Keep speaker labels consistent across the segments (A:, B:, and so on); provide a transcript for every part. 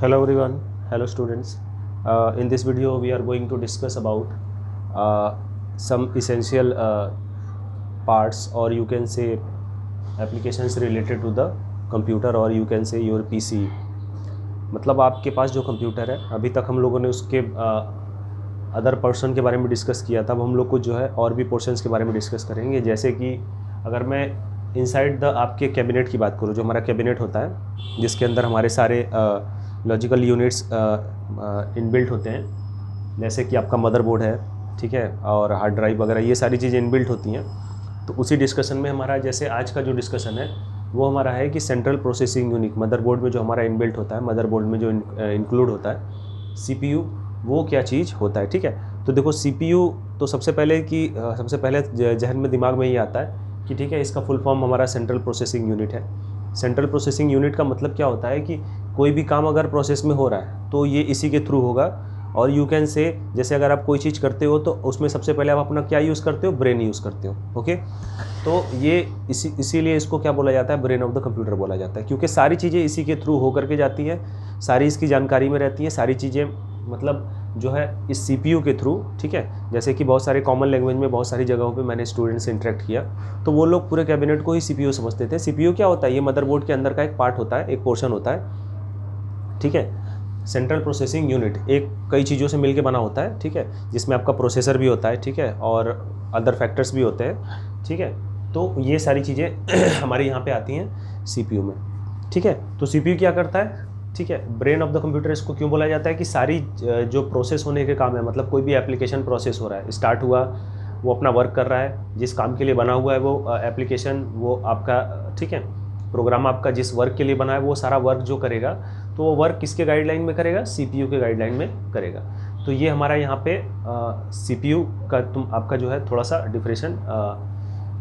A: Hello everyone, hello students. In this video we are going to discuss about some essential parts, or you can say applications related to the computer, or you can say your PC. मतलब आपके पास जो computer है, अभी तक हम लोगों ने उसके अदर पर्सन के बारे में डिस्कस किया था। अब हम लोग को जो है और भी पोर्शंस के बारे में डिस्कस करेंगे। जैसे कि अगर मैं इनसाइड द आपके कैबिनेट की बात करूँ, जो हमारा कैबिनेट होता है जिसके अंदर हमारे सारे लॉजिकल यूनिट्स इनबिल्ट होते हैं, जैसे कि आपका मदरबोर्ड है, ठीक है, और हार्ड ड्राइव वगैरह, ये सारी चीज़ें इनबिल्ट होती हैं। तो उसी डिस्कशन में हमारा, जैसे आज का जो डिस्कशन है वो हमारा है कि सेंट्रल प्रोसेसिंग यूनिट, मदरबोर्ड में जो हमारा इनबिल्ट होता है, मदरबोर्ड में जो इंक्लूड होता है सीपीयू, वो क्या चीज़ होता है। ठीक है, तो देखो सीपीयू, तो सबसे पहले जहन में दिमाग में ये आता है कि ठीक है, इसका फुल फॉर्म हमारा सेंट्रल प्रोसेसिंग यूनिट है। सेंट्रल प्रोसेसिंग यूनिट का मतलब क्या होता है कि कोई भी काम अगर प्रोसेस में हो रहा है तो ये इसी के थ्रू होगा। और यू कैन से, जैसे अगर आप कोई चीज़ करते हो तो उसमें सबसे पहले आप अपना क्या यूज़ करते हो, ब्रेन यूज़ करते हो। ओके, तो ये इसीलिए इसको क्या बोला जाता है, ब्रेन ऑफ द कंप्यूटर बोला जाता है, क्योंकि सारी चीज़ें इसी के थ्रू होकर के जाती हैं, सारी इसकी जानकारी में रहती हैं, सारी चीज़ें मतलब जो है इस सीपीयू के थ्रू। ठीक है, जैसे कि बहुत सारे कॉमन लैंग्वेज में बहुत सारी जगहों पे मैंने स्टूडेंट से इंटरेक्ट किया, तो वो लोग पूरे कैबिनेट को ही सीपीयू समझते थे। सीपीयू क्या होता है, ये मदरबोर्ड के अंदर का एक पार्ट होता है, एक पोर्शन होता है। ठीक है, सेंट्रल प्रोसेसिंग यूनिट एक कई चीज़ों से मिलके बना होता है। ठीक है, जिसमें आपका प्रोसेसर भी होता है, ठीक है, और अदर फैक्टर्स भी होते हैं। ठीक है, तो ये सारी चीज़ें हमारे यहाँ पे आती हैं सीपीयू में। ठीक है, तो सीपीयू क्या करता है, ठीक है, ब्रेन ऑफ द कंप्यूटर इसको क्यों बोला जाता है कि सारी जो प्रोसेस होने के काम है, मतलब कोई भी एप्लीकेशन प्रोसेस हो रहा है, स्टार्ट हुआ, वो अपना वर्क कर रहा है, जिस काम के लिए बना हुआ है वो एप्लीकेशन, वो आपका, ठीक है, प्रोग्राम आपका जिस वर्क के लिए बना है, वो सारा वर्क जो करेगा, तो वो वर्क किसके गाइडलाइन में करेगा, सीपीयू के गाइडलाइन में करेगा। तो ये हमारा यहाँ पे सीपीयू का आपका जो है थोड़ा सा डिफरेंशिएशन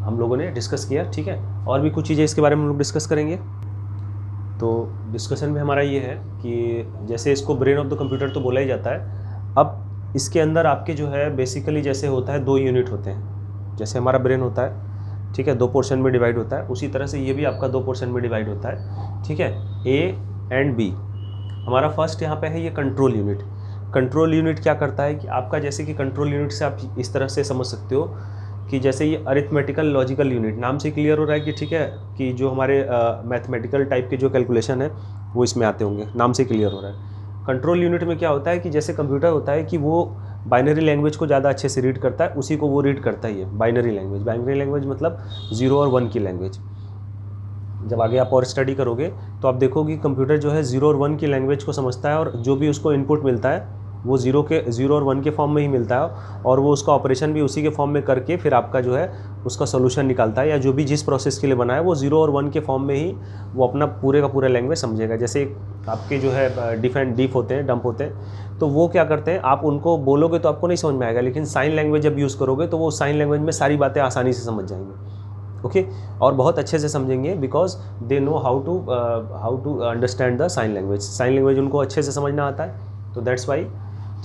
A: हम लोगों ने डिस्कस किया। ठीक है, और भी कुछ चीज़ें इसके बारे में हम लोग डिस्कस करेंगे। तो डिस्कशन में हमारा ये है कि जैसे इसको ब्रेन ऑफ द कंप्यूटर तो बोला ही जाता है। अब इसके अंदर आपके जो है बेसिकली जैसे होता है, दो यूनिट होते हैं। जैसे हमारा ब्रेन होता है, ठीक है, दो पोर्शन में डिवाइड होता है, उसी तरह से ये भी आपका दो पोर्शन में डिवाइड होता है। ठीक है, ए एंड बी। हमारा फर्स्ट यहाँ पे है ये कंट्रोल यूनिट। कंट्रोल यूनिट क्या करता है कि आपका, जैसे कि कंट्रोल यूनिट से आप इस तरह से समझ सकते हो कि जैसे ये अरिथमेटिकल लॉजिकल यूनिट, नाम से क्लियर हो रहा है कि ठीक है, कि जो हमारे मैथमेटिकल टाइप के जो कैलकुलेशन है वो इसमें आते होंगे, नाम से क्लियर हो रहा है। कंट्रोल यूनिट में क्या होता है कि जैसे कंप्यूटर होता है कि वो बाइनरी लैंग्वेज को ज़्यादा अच्छे से रीड करता है, उसी को वो रीड करता ही है, बाइनरी लैंग्वेज। बाइनरी लैंग्वेज मतलब 0 और 1 की लैंग्वेज। जब आगे आप और स्टडी करोगे तो आप देखोगे कि कंप्यूटर जो है 0 और 1 की लैंग्वेज को समझता है, और जो भी उसको इनपुट मिलता है वो 0 और 1 के फॉर्म में ही मिलता है, और वो उसका ऑपरेशन भी उसी के फॉर्म में करके फिर आपका जो है उसका सोल्यूशन निकालता है, या जो भी जिस प्रोसेस के लिए बना है वो 0 और 1 के फॉर्म में ही वो अपना पूरे का पूरा लैंग्वेज समझेगा। जैसे आपके जो है डिफ एंड डीफ होते हैं, डंप होते हैं, तो वो क्या करते हैं, आप उनको बोलोगे तो आपको नहीं समझ में आएगा, लेकिन साइन लैंग्वेज जब यूज़ करोगे तो वो साइन लैंग्वेज में सारी बातें आसानी से समझ जाएंगे। ओके, और बहुत अच्छे से समझेंगे, because they know how to understand the sign language. Sign language उनको अच्छे से समझना आता है, तो दैट्स वाई।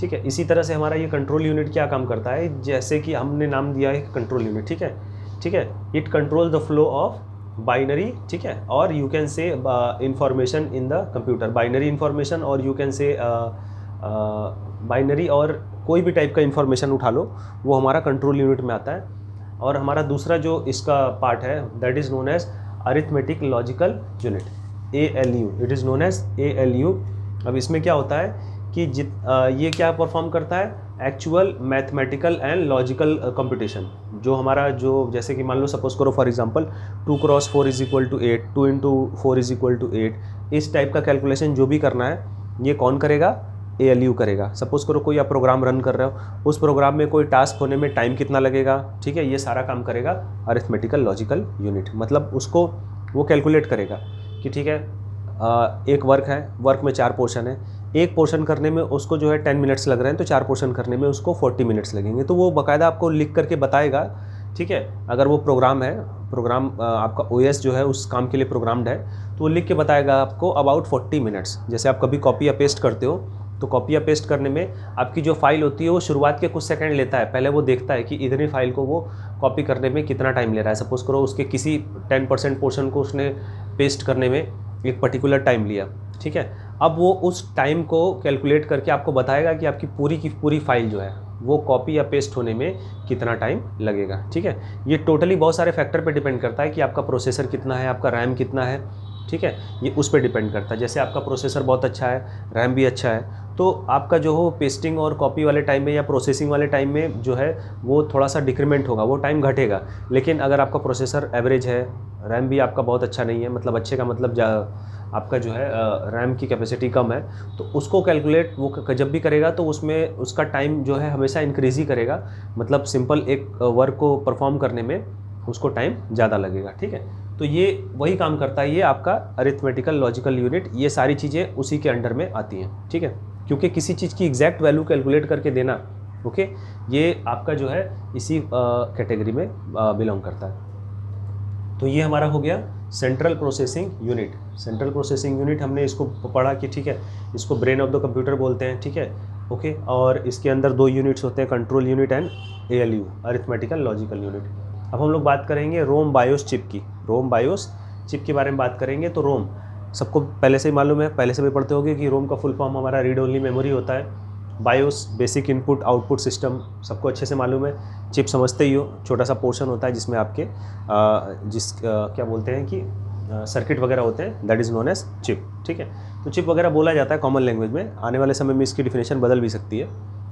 A: ठीक है, इसी तरह से हमारा ये कंट्रोल यूनिट क्या काम करता है, जैसे कि हमने नाम दिया है कंट्रोल यूनिट। ठीक है, ठीक है, it control the flow of binary, ठीक है, और you can say information in the computer, binary information, और यू कैन से बाइनरी और कोई भी टाइप का इंफॉर्मेशन उठा लो, वो हमारा कंट्रोल यूनिट में आता है। और हमारा दूसरा जो इसका पार्ट है, that is known as arithmetic logical unit, ALU। It is known as ALU। अब इसमें क्या होता है कि ये क्या परफॉर्म करता है, actual mathematical and logical computation. जो हमारा जो, जैसे कि मान लो सपोज करो for example 2 cross 4 is equal to 8, 2 into 4 is equal to 8, इस टाइप का कैलकुलेशन जो भी करना है ये कौन करेगा, ALU करेगा। सपोज करो कोई आप प्रोग्राम रन कर रहे हो, उस प्रोग्राम में कोई टास्क होने में टाइम कितना लगेगा, ठीक है, ये सारा काम करेगा अरिथमेटिकल लॉजिकल यूनिट। मतलब उसको वो कैलकुलेट करेगा कि ठीक है, एक वर्क है, वर्क में 4 पोर्शन है, एक पोर्शन करने में उसको जो है 10 मिनट्स लग रहे हैं, तो 4 पोर्शन करने में उसको 40 मिनट्स लगेंगे। तो वो बाकायदा आपको लिख करके बताएगा। ठीक है, अगर वो प्रोग्राम है, प्रोग्राम आपका OS जो है उस काम के लिए प्रोग्राम्ड है, तो वो लिख के बताएगा आपको अबाउट 40 मिनट्स। जैसे आप कभी कॉपी या पेस्ट करते हो, तो कॉपी या पेस्ट करने में आपकी जो फाइल होती है वो शुरुआत के कुछ सेकंड लेता है, पहले वो देखता है कि इतनी फाइल को वो कॉपी करने में कितना टाइम ले रहा है। सपोज करो उसके किसी 10% पोर्शन को उसने पेस्ट करने में एक पर्टिकुलर टाइम लिया, ठीक है। अब वो उस टाइम को कैलकुलेट करके आपको बताएगा कि आपकी पूरी की पूरी फाइल जो है वो कॉपी या पेस्ट होने में कितना टाइम लगेगा। ठीक है, ये टोटली बहुत सारे फैक्टर पे डिपेंड करता है कि आपका प्रोसेसर कितना है, आपका रैम कितना है। ठीक है, ये उस पर डिपेंड करता है। जैसे आपका प्रोसेसर बहुत अच्छा है, रैम भी अच्छा है, तो आपका जो हो पेस्टिंग और कॉपी वाले टाइम में या प्रोसेसिंग वाले टाइम में जो है वो थोड़ा सा डिक्रीमेंट होगा, वो टाइम घटेगा। लेकिन अगर आपका प्रोसेसर एवरेज है, रैम भी आपका बहुत अच्छा नहीं है, मतलब अच्छे का मतलब आपका जो है रैम की कैपेसिटी कम है, तो उसको कैलकुलेट वो जब भी करेगा तो उसमें उसका टाइम जो है हमेशा इंक्रीज़ ही करेगा। मतलब सिंपल एक वर्क को परफॉर्म करने में उसको टाइम ज़्यादा लगेगा। ठीक है, तो ये वही काम करता है, ये आपका अरिथमेटिकल लॉजिकल यूनिट, ये सारी चीज़ें उसी के अंडर में आती हैं। ठीक है, क्योंकि किसी चीज़ की एग्जैक्ट वैल्यू कैलकुलेट करके देना, ओके, ये आपका जो है इसी कैटेगरी में बिलोंग करता है। तो ये हमारा हो गया central processing unit. Central processing unit हमने इसको पढ़ा कि ठीक है, इसको ब्रेन ऑफ द कंप्यूटर बोलते हैं। ठीक है, ओके, और इसके अंदर 2 यूनिट्स होते हैं, control unit and ALU, arithmetical logical unit. अब हम लोग बात करेंगे रोम बायोस चिप की। रोम बायोस चिप के बारे में बात करेंगे। तो रोम सबको पहले से ही मालूम है, पहले से भी पढ़ते होंगे कि रोम का फुल फॉर्म हमारा रीड ओनली मेमोरी होता है। BIOS basic input output system, सबको अच्छे से मालूम है। चिप समझते ही हो, छोटा सा पोर्शन होता है जिसमें आपके क्या बोलते हैं कि सर्किट वगैरह होते हैं, that is known as chip. ठीक है, तो चिप वगैरह बोला जाता है कॉमन लैंग्वेज में। आने वाले समय में इसकी डिफिनेशन बदल भी सकती है,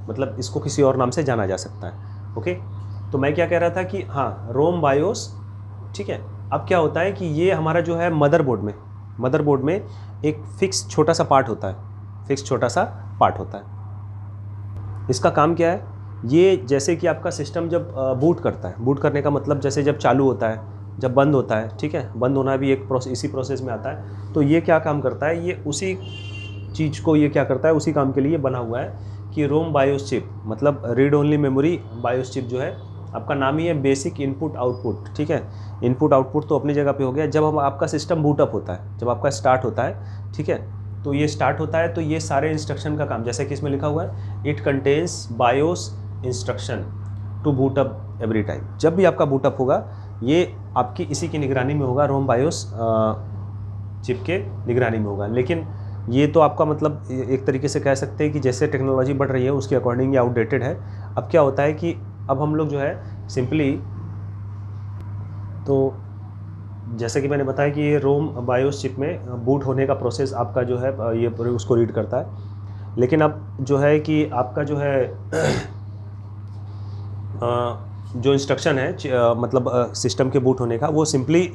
A: मतलब इसको किसी और नाम से जाना जा सकता है। ओके, तो मैं क्या कह रहा था कि हाँ, रोम बायोस। ठीक है, अब क्या होता है कि ये हमारा जो है मदरबोर्ड में एक फिक्स छोटा सा पार्ट होता है। इसका काम क्या है, ये जैसे कि आपका सिस्टम जब बूट करता है, बूट करने का मतलब जैसे जब चालू होता है, जब बंद होता है। ठीक है, बंद होना भी एक इसी प्रोसेस में आता है। तो ये क्या काम करता है, ये उसी चीज़ को ये क्या करता है, उसी काम के लिए बना हुआ है कि रोम बायोस चिप, मतलब read only memory BIOS chip जो है, आपका नाम ही है बेसिक इनपुट आउटपुट। ठीक है, इनपुट आउटपुट तो अपनी जगह पे हो गया। जब हम आपका सिस्टम बूटअप होता है, जब आपका स्टार्ट होता है, ठीक है, तो ये स्टार्ट होता है, तो ये सारे इंस्ट्रक्शन का काम, जैसे कि इसमें लिखा हुआ है, it contains BIOS instruction to boot up every time. जब भी आपका बूटअप होगा, ये आपकी इसी की निगरानी में होगा, रोम बायोस चिप के निगरानी में होगा। लेकिन ये तो आपका मतलब एक तरीके से कह सकते हैं कि जैसे टेक्नोलॉजी बढ़ रही है उसके अकॉर्डिंग ये आउटडेटेड है। अब क्या होता है कि अब हम लोग जो है सिंपली, तो जैसे कि मैंने बताया कि ये रोम बायोस चिप में बूट होने का प्रोसेस आपका जो है ये उसको रीड करता है। लेकिन अब जो है कि आपका जो है जो इंस्ट्रक्शन है मतलब सिस्टम के बूट होने का, वो सिंपली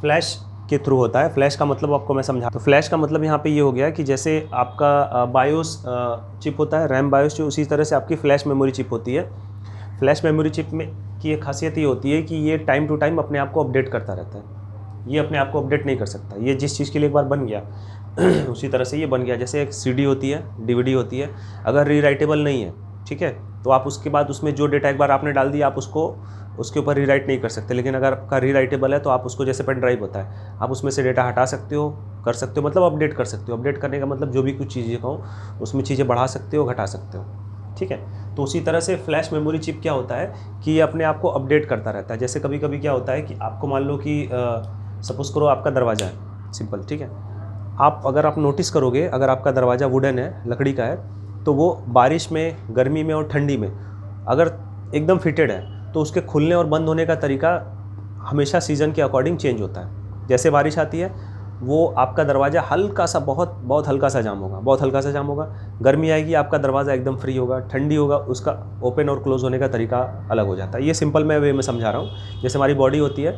A: फ्लैश के थ्रू होता है। फ्लैश का मतलब आपको मैं समझा, तो फ्लैश का मतलब यहाँ पे ये हो गया कि जैसे आपका बायोस चिप होता है, रैम बायोस चिप, उसी तरह से आपकी फ्लैश मेमोरी चिप होती है। फ्लैश मेमोरी चिप में की एक खासियत ये होती है कि ये टाइम टू टाइम अपने आप को अपडेट करता रहता है। ये अपने आप को अपडेट नहीं कर सकता। ये जिस चीज़ के लिए एक बार बन गया उसी तरह से ये बन गया। जैसे एक CD होती है, DVD होती है, अगर रीराइटेबल नहीं है, ठीक है, तो आप उसके बाद उसमें जो डेटा एक बार आपने डाल दिया, आप उसको उसके ऊपर रीराइट नहीं कर सकते। लेकिन अगर आपका रीराइटेबल है तो आप उसको, जैसे पेन ड्राइव होता है, आप उसमें से डेटा हटा सकते हो, कर सकते हो, मतलब अपडेट कर सकते हो। अपडेट करने का मतलब जो भी कुछ चीज़ें कहो उसमें चीज़ें बढ़ा सकते हो, घटा सकते हो। ठीक है, तो उसी तरह से फ्लैश मेमोरी चिप क्या होता है कि ये अपने आप को अपडेट करता रहता है। जैसे कभी कभी क्या होता है कि आपको मान लो कि सपोज़ करो आपका दरवाज़ा है सिंपल, ठीक है, अगर आप नोटिस करोगे, अगर आपका दरवाज़ा वुडन है, लकड़ी का है, तो वो बारिश में, गर्मी में और ठंडी में अगर एकदम फिटेड है तो उसके खुलने और बंद होने का तरीका हमेशा सीज़न के अकॉर्डिंग चेंज होता है। जैसे बारिश आती है वो आपका दरवाज़ा हल्का सा, बहुत हल्का सा जाम होगा, बहुत हल्का सा जाम होगा। गर्मी आएगी, आपका दरवाज़ा एकदम फ्री होगा। ठंडी होगा, उसका ओपन और क्लोज़ होने का तरीका अलग हो जाता है। ये सिंपल मैं वे में समझा रहा हूँ। जैसे हमारी बॉडी होती है,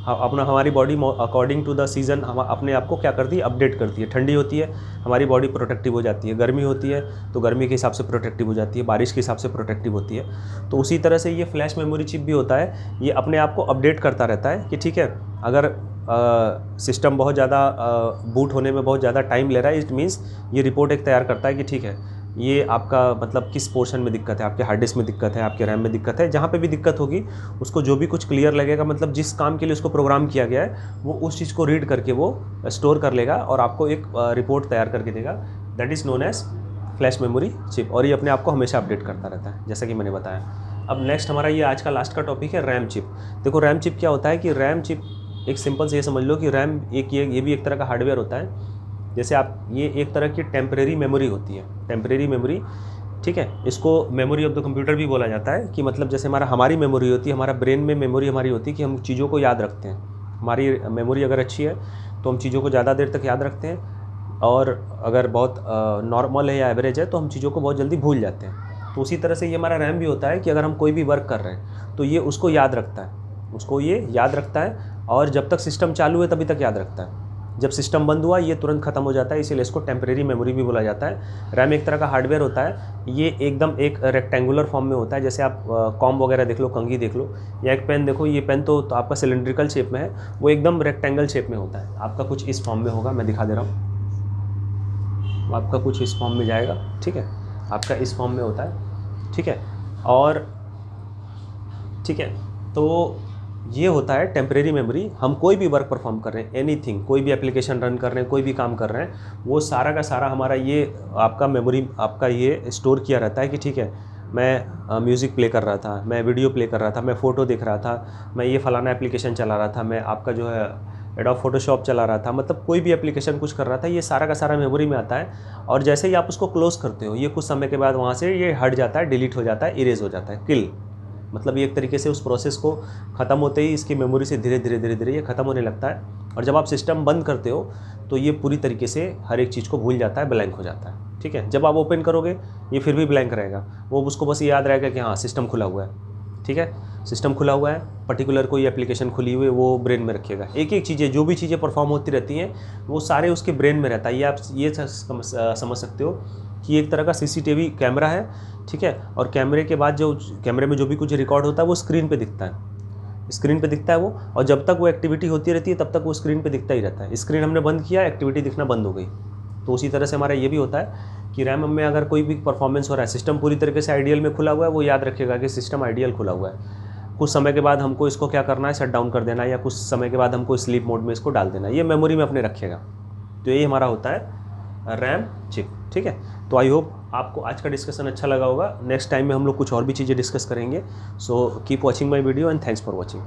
A: हमारी body according to the season हम अपने आप को क्या करती है, अपडेट करती है। ठंडी होती है, हमारी बॉडी प्रोटेक्टिव हो जाती है। गर्मी होती है तो गर्मी के हिसाब से प्रोटेक्टिव हो जाती है, बारिश के हिसाब से प्रोटेक्टिव होती है। तो उसी तरह से ये फ्लैश मेमोरी चिप भी होता है, ये अपने आप को अपडेट करता रहता है कि ठीक है, अगर सिस्टम बहुत ज़्यादा बूट होने में बहुत ज़्यादा टाइम ले रहा है, इट मीन्स ये रिपोर्ट एक तैयार करता है कि ठीक है, ये आपका मतलब किस पोर्शन में दिक्कत है, आपके हार्ड डिस्क में दिक्कत है, आपके रैम में दिक्कत है। जहाँ पे भी दिक्कत होगी उसको जो भी कुछ क्लियर लगेगा, मतलब जिस काम के लिए उसको प्रोग्राम किया गया है, वो उस चीज़ को रीड करके वो स्टोर कर लेगा और आपको एक रिपोर्ट तैयार करके देगा। That is known as flash memory chip. और ये अपने आप को हमेशा अपडेट करता रहता है, जैसा कि मैंने बताया। अब नेक्स्ट हमारा ये आज का लास्ट का टॉपिक है रैम चिप। देखो रैम चिप क्या होता है कि रैम चिप एक सिंपल से ये समझ लो कि रैम ये भी एक तरह का हार्डवेयर होता है। जैसे आप ये एक तरह की टेम्परेरी मेमोरी होती है, टेम्परेरी मेमोरी, ठीक है। इसको मेमोरी ऑफ द कंप्यूटर भी बोला जाता है कि मतलब जैसे हमारी मेमोरी होती है, हमारा ब्रेन में मेमोरी हमारी होती है कि हम चीज़ों को याद रखते हैं। हमारी मेमोरी अगर अच्छी है तो हम चीज़ों को ज़्यादा देर तक याद रखते हैं, और अगर बहुत नॉर्मल है या एवरेज है तो हम चीज़ों को बहुत जल्दी भूल जाते हैं। तो उसी तरह से ये हमारा रैम भी होता है कि अगर हम कोई भी वर्क कर रहे हैं तो ये उसको याद रखता है, उसको ये याद रखता है, और जब तक सिस्टम चालू है तभी तक याद रखता है। जब सिस्टम बंद हुआ ये तुरंत खत्म हो जाता है, इसीलिए इसको टेम्परेरी मेमोरी भी बोला जाता है। रैम एक तरह का हार्डवेयर होता है, ये एकदम एक रेक्टेंगुलर फॉर्म में होता है। जैसे आप कॉम वगैरह देख लो, कंघी देख लो, या एक पेन देखो, ये पेन तो आपका सिलेंड्रिकल शेप में है, वो एकदम रेक्टेंगल शेप में होता है। आपका कुछ इस फॉर्म में होगा, मैं दिखा दे रहा हूँ, आपका कुछ इस फॉर्म में जाएगा, ठीक है, आपका इस फॉर्म में होता है, ठीक है। और ठीक है, तो ये होता है टेम्परेरी मेमोरी। हम कोई भी वर्क परफॉर्म कर रहे हैं, एनीथिंग, कोई भी एप्लीकेशन रन कर रहे हैं, कोई भी काम कर रहे हैं, वो सारा का सारा हमारा ये आपका मेमोरी आपका ये स्टोर किया रहता है कि ठीक है, मैं म्यूज़िक प्ले कर रहा था, मैं वीडियो प्ले कर रहा था, मैं फ़ोटो देख रहा था, मैं ये फ़लाना एप्लीकेशन चला रहा था, मैं आपका जो है एडोब फोटोशॉप चला रहा था, मतलब कोई भी एप्लीकेशन कुछ कर रहा था, ये सारा का सारा मेमोरी में आता है। और जैसे ही आप उसको क्लोज़ करते हो, ये कुछ समय के बाद वहाँ से ये हट जाता है, डिलीट हो जाता है, इरेज हो जाता है, किल। मतलब ये एक तरीके से उस प्रोसेस को ख़त्म होते ही इसकी मेमोरी से धीरे धीरे धीरे धीरे ये ख़त्म होने लगता है। और जब आप सिस्टम बंद करते हो तो ये पूरी तरीके से हर एक चीज़ को भूल जाता है, ब्लैंक हो जाता है, ठीक है। जब आप ओपन करोगे ये फिर भी ब्लैंक रहेगा, वो उसको बस ये याद रहेगा कि हाँ सिस्टम खुला हुआ है, ठीक है, सिस्टम खुला हुआ है, पर्टिकुलर कोई एप्लीकेशन खुली हुई है, वो ब्रेन में रखिएगा। एक एक चीज़ें, जो भी चीज़ें परफॉर्म होती रहती हैं वो सारे उसके ब्रेन में रहता है। ये आप ये समझ सकते हो कि एक तरह का सीसीटीवी कैमरा है, ठीक है। और कैमरे के बाद जो कैमरे में जो भी कुछ रिकॉर्ड होता है वो स्क्रीन पे दिखता है, स्क्रीन पे दिखता है वो, और जब तक वो एक्टिविटी होती रहती है तब तक वो स्क्रीन पे दिखता ही रहता है। स्क्रीन हमने बंद किया, एक्टिविटी दिखना बंद हो गई। तो उसी तरह से हमारा ये भी होता है कि रैम में अगर कोई भी परफॉर्मेंस हो रहा है, सिस्टम पूरी तरीके से आइडियल में खुला हुआ है, वो याद रखेगा कि सिस्टम आइडियल खुला हुआ है। कुछ समय के बाद हमको इसको क्या करना है, शट डाउन कर देना, या कुछ समय के बाद हमको स्लीप मोड में इसको डाल देना, ये मेमोरी में अपने रखेगा। तो यही हमारा होता है रैम चिप, ठीक है। तो आई होप आपको आज का डिस्कशन अच्छा लगा होगा। नेक्स्ट टाइम में हम लोग कुछ और भी चीज़ें डिस्कस करेंगे। So keep watching my video and thanks for watching.